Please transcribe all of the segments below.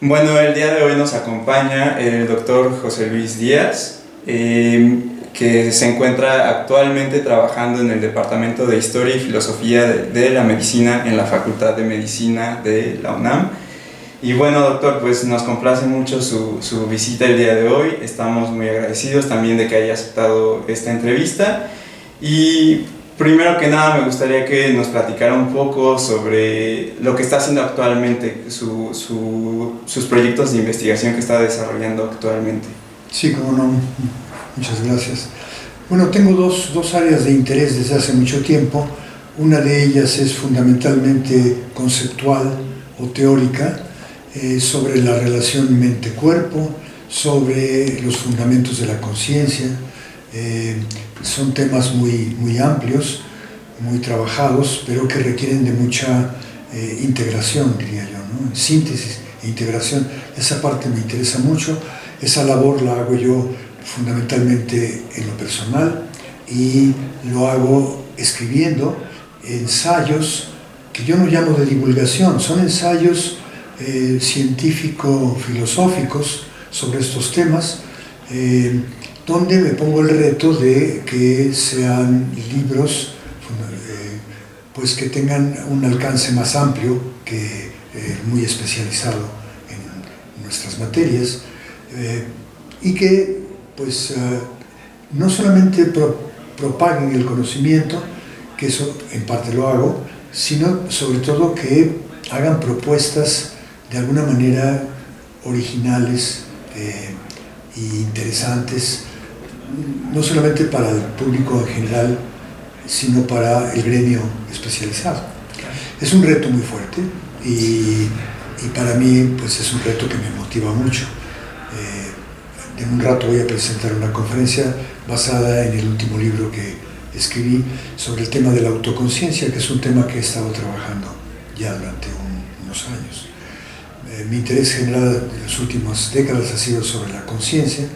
Bueno, el día de hoy nos acompaña el doctor José Luis Díaz, que se encuentra actualmente trabajando en el Departamento de Historia y Filosofía de la Medicina en la Facultad de Medicina de la UNAM. Y bueno, doctor, pues nos complace mucho su visita el día de hoy. Estamos muy agradecidos también de que haya aceptado esta entrevista. Y primero que nada me gustaría que nos platicara un poco sobre lo que está haciendo actualmente, sus proyectos de investigación que está desarrollando actualmente. Sí, cómo no. Muchas gracias. Bueno, tengo dos áreas de interés desde hace mucho tiempo. Una de ellas es fundamentalmente conceptual o teórica, sobre la relación mente-cuerpo, sobre los fundamentos de la conciencia. Son temas muy amplios, muy trabajados, pero que requieren de mucha integración, diría yo, ¿no? Síntesis e integración. Esa parte me interesa mucho. Esa labor la hago yo fundamentalmente en lo personal y lo hago escribiendo ensayos que yo no llamo de divulgación, son ensayos científico-filosóficos sobre estos temas, donde me pongo el reto de que sean libros pues que tengan un alcance más amplio que muy especializado en nuestras materias, y que pues no solamente propaguen el conocimiento, que eso en parte lo hago, sino sobre todo que hagan propuestas de alguna manera originales e interesantes, no solamente para el público en general, sino para el gremio especializado. Es un reto muy fuerte y para mí pues es un reto que me motiva mucho. En un rato voy a presentar una conferencia basada en el último libro que escribí sobre el tema de la autoconciencia, que es un tema que he estado trabajando ya durante unos años. Mi interés general en las últimas décadas ha sido sobre la conciencia,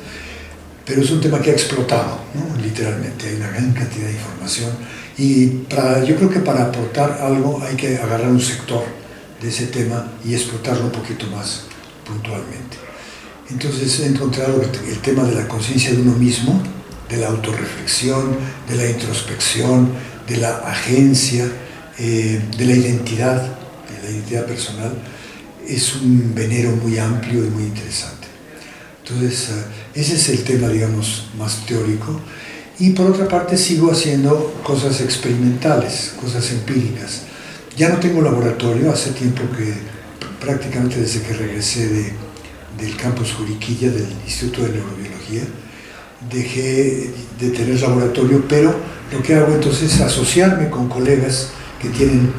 pero es un tema que ha explotado, ¿no? Literalmente, hay una gran cantidad de información y yo creo que para aportar algo hay que agarrar un sector de ese tema y explotarlo un poquito más puntualmente. Entonces he encontrado el tema de la conciencia de uno mismo, de la autorreflexión, de la introspección, de la agencia, de la identidad personal, es un venero muy amplio y muy interesante. Entonces ese es el tema, digamos, más teórico. Y por otra parte sigo haciendo cosas experimentales, cosas empíricas. Ya no tengo laboratorio, hace tiempo que, prácticamente desde que regresé del campus Juriquilla, del Instituto de Neurobiología, dejé de tener laboratorio, pero lo que hago entonces es asociarme con colegas que tienen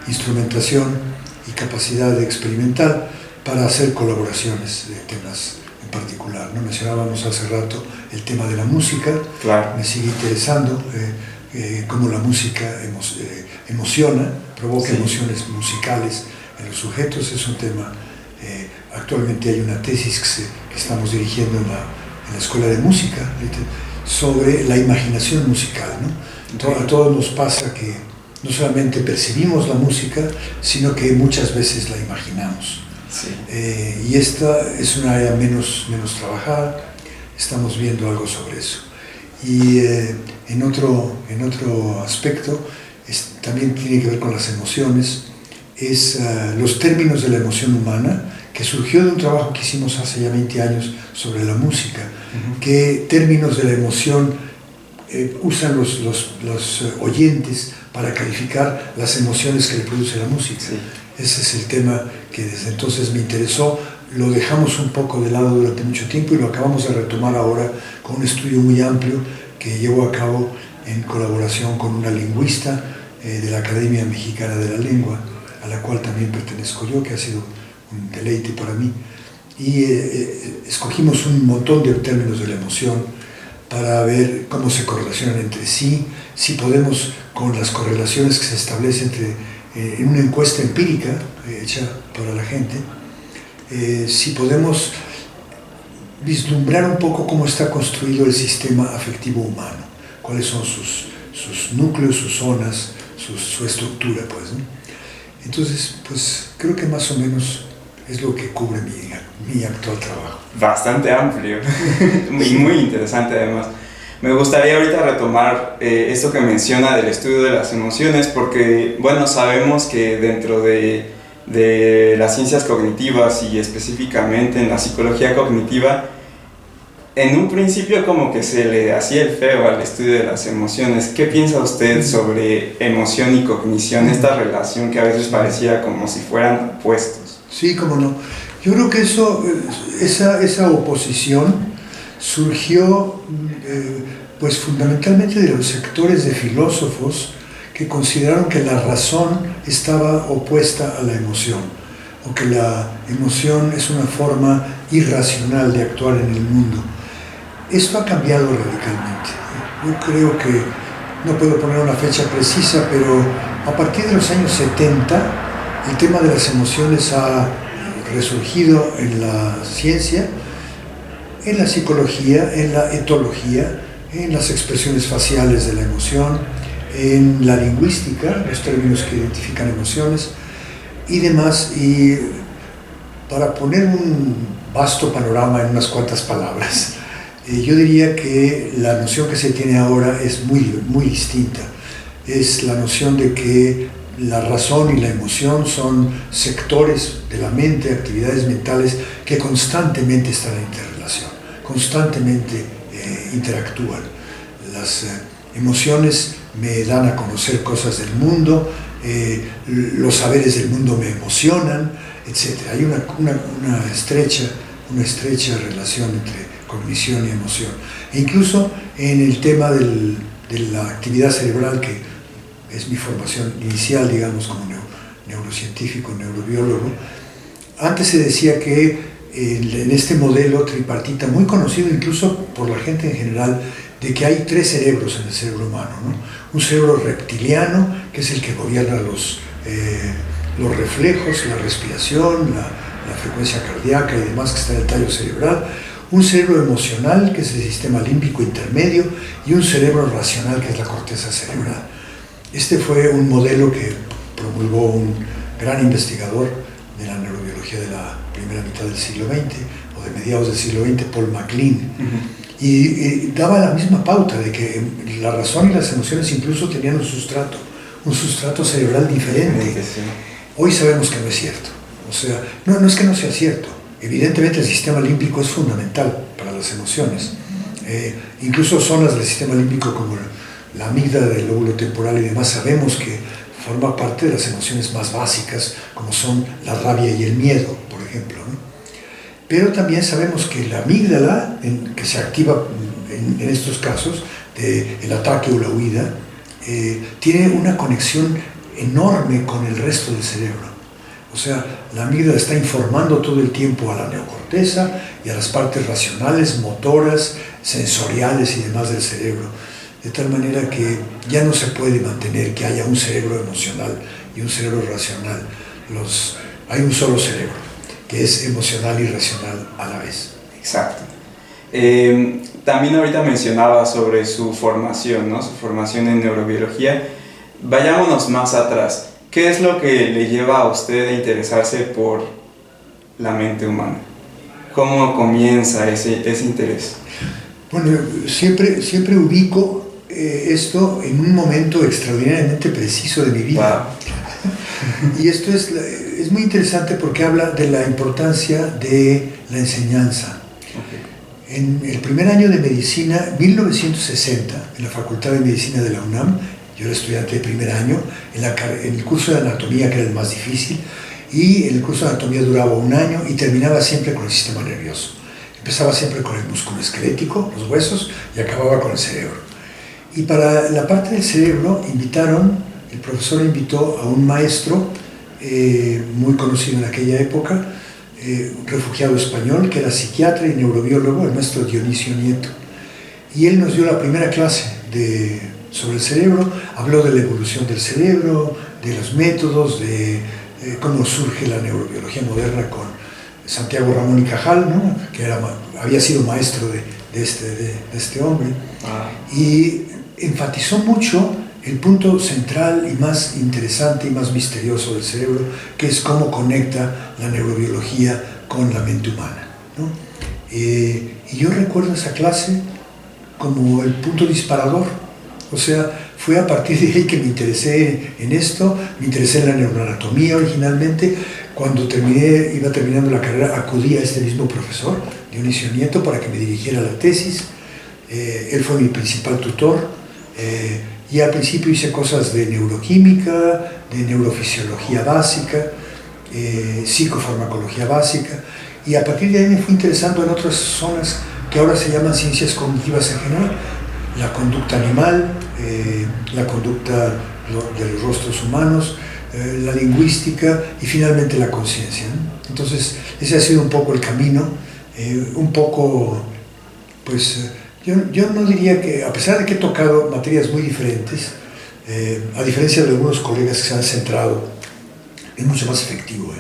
instrumentación y capacidad experimental para hacer colaboraciones de temas en particular, ¿no? Mencionábamos hace rato el tema de la música. Claro. Me sigue interesando cómo la música emociona, provoca Sí. emociones musicales en los sujetos. Es un tema, actualmente hay una tesis que estamos dirigiendo en la Escuela de Música sobre la imaginación musical, ¿no? A todos nos pasa que no solamente percibimos la música, sino que muchas veces la imaginamos. Sí. Y esta es una área menos trabajada, estamos viendo algo sobre eso. Y en otro aspecto, también tiene que ver con las emociones, es los términos de la emoción humana, que surgió de un trabajo que hicimos hace ya 20 años sobre la música, qué términos de la emoción usan los oyentes para calificar las emociones que le produce la música. Sí. Ese es el tema que desde entonces me interesó. Lo dejamos un poco de lado durante mucho tiempo y lo acabamos de retomar ahora con un estudio muy amplio que llevo a cabo en colaboración con una lingüista de la Academia Mexicana de la Lengua, a la cual también pertenezco yo, que ha sido un deleite para mí. Y escogimos un montón de términos de la emoción para ver cómo se correlacionan entre sí, si podemos, con las correlaciones que se establecen en una encuesta empírica hecha para la gente, si podemos vislumbrar un poco cómo está construido el sistema afectivo humano, cuáles son sus núcleos, sus zonas, su estructura, pues, ¿no? Entonces, pues creo que más o menos Es lo que cubre mi actual trabajo. Bastante amplio y muy interesante además. Me gustaría ahorita retomar esto que menciona del estudio de las emociones, porque, bueno, sabemos que dentro de las ciencias cognitivas y específicamente en la psicología cognitiva, en un principio como que se le hacía el feo al estudio de las emociones. ¿Qué piensa usted sobre emoción y cognición, esta relación que a veces parecía como si fueran opuestos? Sí, cómo no. Yo creo que esa oposición surgió pues fundamentalmente de los sectores de filósofos que consideraron que la razón estaba opuesta a la emoción, o que la emoción es una forma irracional de actuar en el mundo. Esto ha cambiado radicalmente. Yo creo que, no puedo poner una fecha precisa, pero a partir de los años 70 el tema de las emociones ha resurgido en la ciencia, en la psicología, en la etología, en las expresiones faciales de la emoción, en la lingüística, los términos que identifican emociones y demás. Y para poner un vasto panorama en unas cuantas palabras, yo diría que la noción que se tiene ahora es muy distinta. Es la noción de que la razón y la emoción son sectores de la mente, actividades mentales que constantemente están en interrelación, constantemente interactúan. Las emociones me dan a conocer cosas del mundo, los saberes del mundo me emocionan, etc. Hay una estrecha relación entre cognición y emoción. E incluso en el tema de la actividad cerebral, que es mi formación inicial, digamos, como neurocientífico, neurobiólogo, antes se decía que en este modelo tripartita, muy conocido incluso por la gente en general, de que hay 3 cerebros en el cerebro humano, ¿no? Un cerebro reptiliano, que es el que gobierna los reflejos, la respiración, la frecuencia cardíaca y demás, que está en el tallo cerebral. Un cerebro emocional, que es el sistema límbico intermedio, y un cerebro racional, que es la corteza cerebral. Este fue un modelo que promulgó un gran investigador de la neurobiología de la primera mitad del siglo XX, o de mediados del siglo XX, Paul MacLean. Y daba la misma pauta de que la razón y las emociones incluso tenían un sustrato cerebral diferente. Hoy sabemos que no es cierto. O sea, no es que no sea cierto. Evidentemente el sistema límbico es fundamental para las emociones. Incluso zonas del sistema límbico como la amígdala del lóbulo temporal y demás, sabemos que forma parte de las emociones más básicas, como son la rabia y el miedo, por ejemplo, ¿no? Pero también sabemos que la amígdala, que se activa en estos casos, el ataque o la huida, tiene una conexión enorme con el resto del cerebro. O sea, la amígdala está informando todo el tiempo a la neocorteza y a las partes racionales, motoras, sensoriales y demás del cerebro. De tal manera que ya no se puede mantener que haya un cerebro emocional y un cerebro racional. Hay un solo cerebro, que es emocional y racional a la vez. Exacto. También ahorita mencionaba sobre su formación, ¿no? Su formación en neurobiología. Vayámonos más atrás. ¿Qué es lo que le lleva a usted a interesarse por la mente humana? ¿Cómo comienza ese interés? Bueno, siempre ubico esto en un momento extraordinariamente preciso de mi vida. Wow. Y esto es muy interesante porque habla de la importancia de la enseñanza. Okay. En el primer año de medicina, 1960, en la Facultad de Medicina de la UNAM, yo era estudiante de primer año, en el curso de anatomía, que era el más difícil, y el curso de anatomía duraba 1 año y terminaba siempre con el sistema nervioso. Empezaba siempre con el músculo esquelético, los huesos, y acababa con el cerebro. Y para la parte del cerebro el profesor invitó a un maestro muy conocido en aquella época, un refugiado español, que era psiquiatra y neurobiólogo, el maestro Dionisio Nieto. Y él nos dio la primera clase sobre el cerebro, habló de la evolución del cerebro, de los métodos, de cómo surge la neurobiología moderna con Santiago Ramón y Cajal, ¿no? Que había sido maestro de este hombre. Y enfatizó mucho el punto central y más interesante y más misterioso del cerebro, que es cómo conecta la neurobiología con la mente humana, ¿no? Y yo recuerdo esa clase como el punto disparador. O sea, fue a partir de ahí que me interesé en esto, me interesé en la neuroanatomía originalmente. Cuando iba terminando la carrera, acudí a este mismo profesor, Dionisio Nieto, para que me dirigiera la tesis. Él fue mi principal tutor. Y al principio hice cosas de neuroquímica, de neurofisiología básica, psicofarmacología básica, y a partir de ahí me fui interesando en otras zonas que ahora se llaman ciencias cognitivas en general, la conducta animal, la conducta de los rostros humanos, la lingüística y finalmente la conciencia, ¿no? Entonces ese ha sido un poco el camino, un poco, pues yo no diría que, a pesar de que he tocado materias muy diferentes, a diferencia de algunos colegas que se han centrado, es mucho más efectivo,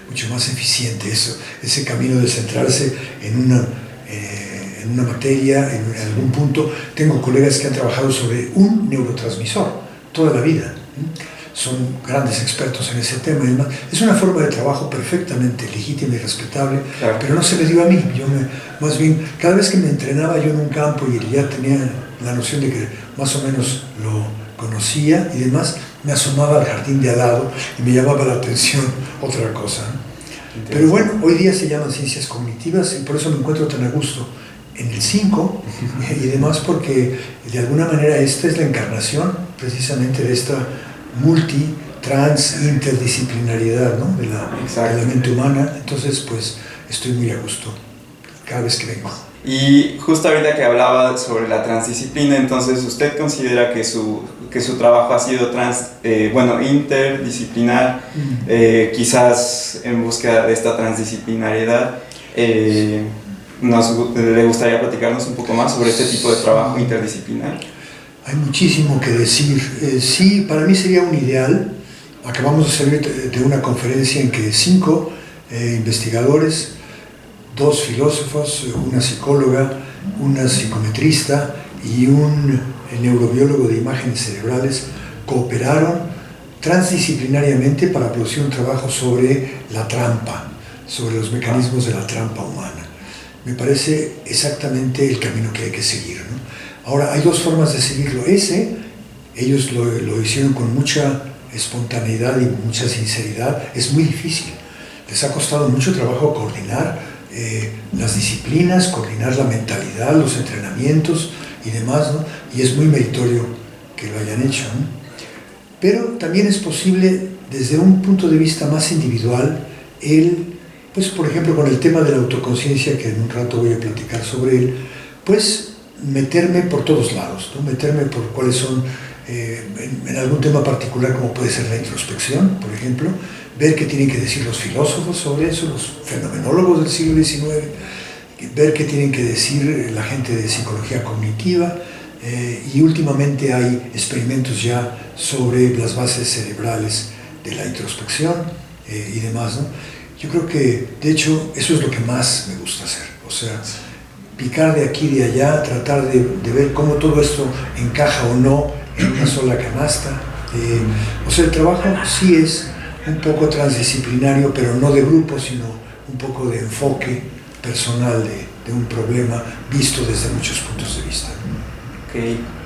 mucho más eficiente ese camino de centrarse en una materia, en algún punto. Tengo colegas que han trabajado sobre un neurotransmisor toda la vida, son grandes expertos en ese tema. Es una forma de trabajo perfectamente legítima y respetable, claro, pero no se me dio a mí. Más bien, cada vez que me entrenaba yo en un campo y ya tenía la noción de que más o menos lo conocía y demás, me asomaba al jardín de al lado y me llamaba la atención otra cosa, ¿no? Pero bueno, hoy día se llaman ciencias cognitivas y por eso me encuentro tan a gusto en el 5 y demás, porque de alguna manera esta es la encarnación precisamente de esta interdisciplinariedad, ¿no? de la mente humana. Entonces pues estoy muy a gusto cada vez que vengo. Y justo ahorita que hablaba sobre la transdisciplina, entonces ¿usted considera que su trabajo ha sido interdisciplinar, quizás en búsqueda de esta transdisciplinariedad? ¿Le gustaría platicarnos un poco más sobre este tipo de trabajo interdisciplinar? Hay muchísimo que decir. Sí, para mí sería un ideal. Acabamos de salir de una conferencia en que 5 investigadores, 2 filósofos, una psicóloga, una psicometrista y un neurobiólogo de imágenes cerebrales cooperaron transdisciplinariamente para producir un trabajo sobre la trampa, sobre los mecanismos de la trampa humana. Me parece exactamente el camino que hay que seguir, ¿no? Ahora, hay 2 formas de seguirlo. Ellos lo hicieron con mucha espontaneidad y mucha sinceridad. Es muy difícil. Les ha costado mucho trabajo coordinar las disciplinas, coordinar la mentalidad, los entrenamientos y demás, ¿no? Y es muy meritorio que lo hayan hecho, ¿no? Pero también es posible, desde un punto de vista más individual, pues por ejemplo con el tema de la autoconciencia, que en un rato voy a platicar sobre él, pues meterme por todos lados, ¿no? Meterme por cuáles son, en algún tema particular como puede ser la introspección, por ejemplo, ver qué tienen que decir los filósofos sobre eso, los fenomenólogos del siglo XIX, ver qué tienen que decir la gente de psicología cognitiva, y últimamente hay experimentos ya sobre las bases cerebrales de la introspección y demás, ¿no? Yo creo que, de hecho, eso es lo que más me gusta hacer, o sea, picar de aquí y de allá, tratar de ver cómo todo esto encaja o no en una sola canasta. O sea, el trabajo sí es un poco transdisciplinario, pero no de grupo, sino un poco de enfoque personal de un problema visto desde muchos puntos de vista. Ok,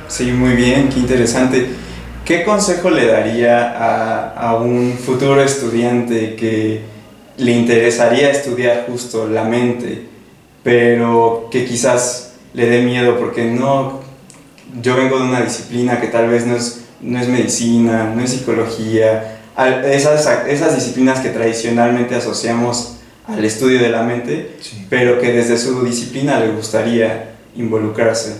sí, muy bien, qué interesante. ¿Qué consejo le daría a un futuro estudiante que le interesaría estudiar justo la mente, pero que quizás le dé miedo porque yo vengo de una disciplina que tal vez no es medicina, no es psicología, esas disciplinas que tradicionalmente asociamos al estudio de la mente, sí, pero que desde su disciplina le gustaría involucrarse?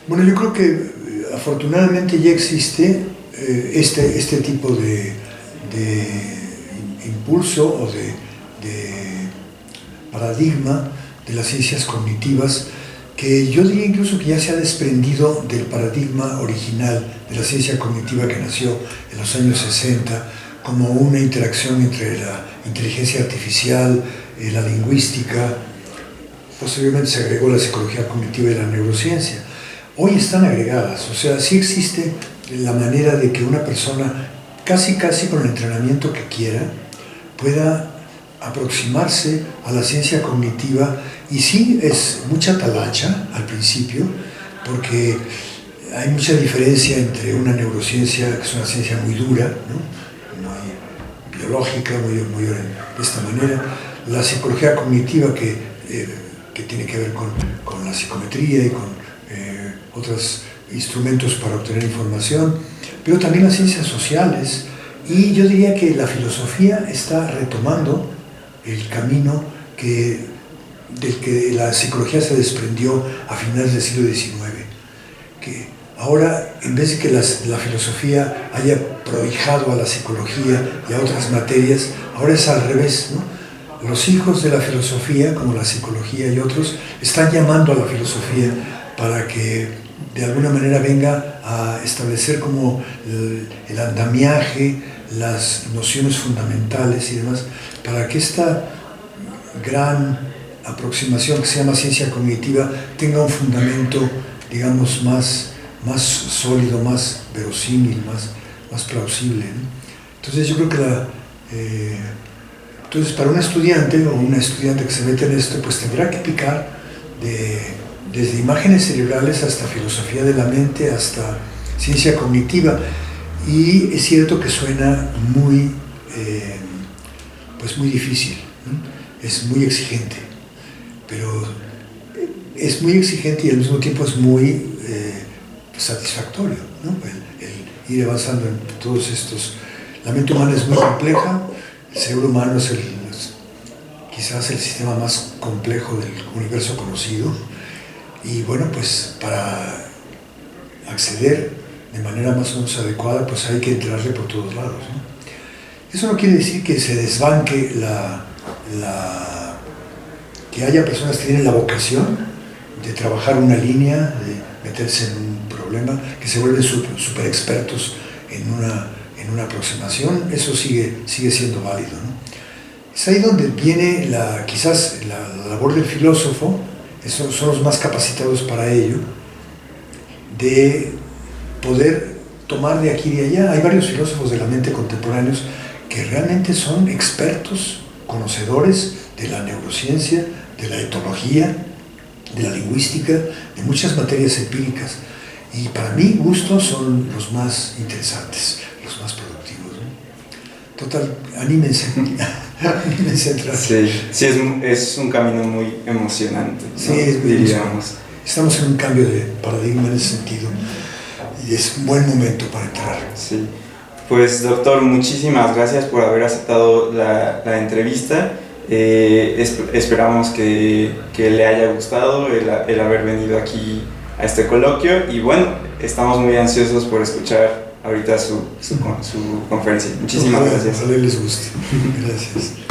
Bueno, yo creo que afortunadamente ya existe este tipo de impulso o de paradigma de las ciencias cognitivas, que yo diría incluso que ya se ha desprendido del paradigma original de la ciencia cognitiva que nació en los años 60 como una interacción entre la inteligencia artificial, la lingüística. Posteriormente se agregó la psicología cognitiva y la neurociencia. hoy están agregadas, o sea, sí existe la manera de que una persona, casi con el entrenamiento que quiera, pueda aproximarse a la ciencia cognitiva, y sí es mucha talacha al principio, porque hay mucha diferencia entre una neurociencia, que es una ciencia muy dura, ¿no? Muy biológica, muy de esta manera, la psicología cognitiva que tiene que ver con la psicometría y con otros instrumentos para obtener información, pero también las ciencias sociales, y yo diría que la filosofía está retomando el camino del que la psicología se desprendió a finales del siglo XIX, que ahora, en vez de que la filosofía haya prohijado a la psicología y a otras materias, ahora es al revés, ¿no? Los hijos de la filosofía, como la psicología y otros, están llamando a la filosofía para que de alguna manera venga a establecer como el andamiaje, las nociones fundamentales y demás, para que esta gran aproximación que se llama ciencia cognitiva tenga un fundamento, digamos, más sólido, más verosímil, más plausible, ¿no? Entonces yo creo que entonces para un estudiante o una estudiante que se mete en esto, pues tendrá que picar desde imágenes cerebrales hasta filosofía de la mente, hasta ciencia cognitiva, y es cierto que suena muy difícil, ¿no? Es muy exigente, pero es muy exigente y al mismo tiempo es muy satisfactorio, ¿no? El ir avanzando en todos estos. La mente humana es muy compleja, el cerebro humano es quizás el sistema más complejo del universo conocido, y bueno, pues para acceder de manera más o menos adecuada, pues hay que entrarle por todos lados, ¿no? Eso no quiere decir que se desbanque que haya personas que tienen la vocación de trabajar una línea, de meterse en un problema, que se vuelven super expertos en una aproximación. Eso sigue siendo válido, ¿no? Es ahí donde viene quizás la labor del filósofo. Son los más capacitados para ello, de poder tomar de aquí y de allá. Hay varios filósofos de la mente contemporáneos que realmente son expertos, conocedores de la neurociencia, de la etología, de la lingüística, de muchas materias empíricas, y para mi gusto son los más interesantes, los más productivos, ¿no? Total, anímense. Anímense a entrar. Sí, es un camino muy emocionante, ¿no? Sí, es muy diríamos. Estamos en un cambio de paradigma en ese sentido, y es un buen momento para entrar. Sí. Pues doctor, muchísimas gracias por haber aceptado la entrevista. Esperamos que le haya gustado el haber venido aquí a este coloquio, y bueno, estamos muy ansiosos por escuchar ahorita su conferencia. Muchísimas gracias. Ojalá les guste. Gracias.